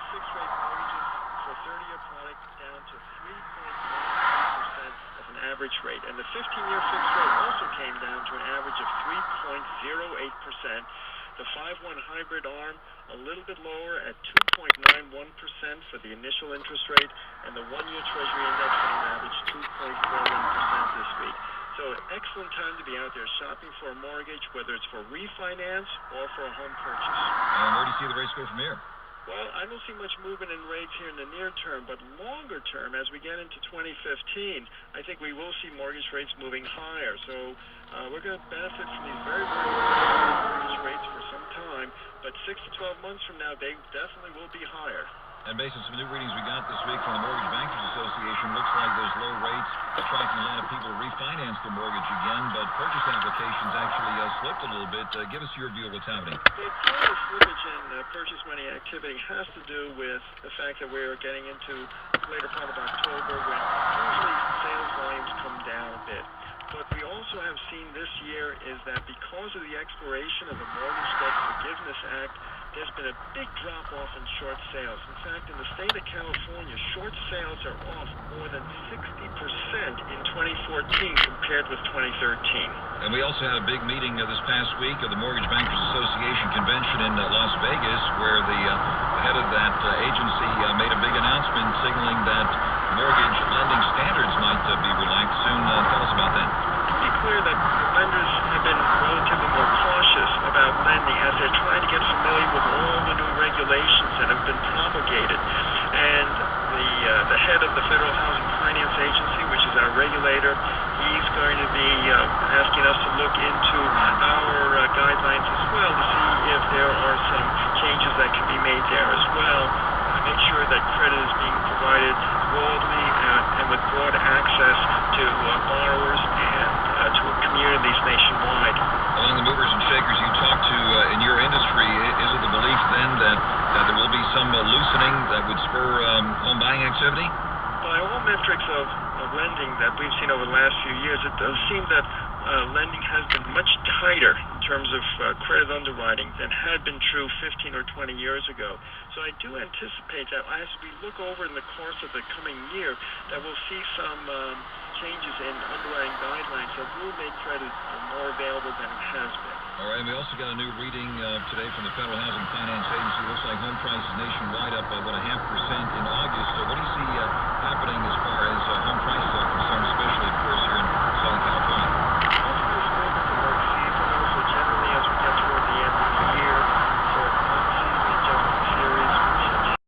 fixed-rate mortgages for 30-year product down to 3.9% as an average rate. And the 15-year fixed rate also came down to an average of 3.08%. The 5-1 hybrid arm a little bit lower at 2.91% for the initial interest rate, and the 1-year Treasury index on average 2.41% this week. So excellent time to be out there shopping for a mortgage, whether it's for refinance or for a home purchase. And where do you see the rates go from here? Well, I don't see much movement in rates here in the near term, but longer term, as we get into 2015, I think we will see mortgage rates moving higher. So we're going to benefit from these very, very low mortgage rates for some time, but 6 to 12 months from now, they definitely will be higher. And based on some new readings we got this week from the Mortgage Bankers Association, looks like those low rates attracting a lot of people to refinance their mortgage again, but purchase applications actually slipped a little bit. Give us your view of what's happening. Well, part of the slippage in purchase money activity has to do with the fact that we're getting into the later part of October when usually sales volumes come down a bit. What we also have seen this year is that because of the expiration of the Mortgage Debt Forgiveness Act, there's been a big drop-off in short sales. In fact, in the state of California, short sales are off more than 60% in 2014 compared with 2013. And we also had a big meeting this past week of the Mortgage Bankers Association convention in Las Vegas, where the head of that agency made a big announcement signaling that mortgage lending standards might be relaxed soon. Tell us about that. To be clear that lenders have been relatively more cautious about lending as they're trying to get familiar with all the new regulations that have been promulgated. And the head of the Federal Housing Finance Agency, which is our regulator, he's going to be asking us to look into our guidelines as well to see if there are some changes that can be made there as well to make sure that credit is being provided broadly and with broad access to borrowers and to communities nationwide. Among the movers and shakers you talk to in your industry, is it the belief then that there will be some loosening that would spur home buying activity? By all metrics of lending that we've seen over the last few years, it does seem that lending has been much tighter in terms of credit underwriting than had been true 15 or 20 years ago. So I do anticipate that as we look over in the course of the coming year, that we'll see some changes in underwriting guidelines that will make credit more available than it has been. All right, and we also got a new reading today from the Federal Housing Finance Agency. Looks like home prices nationwide up by about 0.5% in August. So what do you see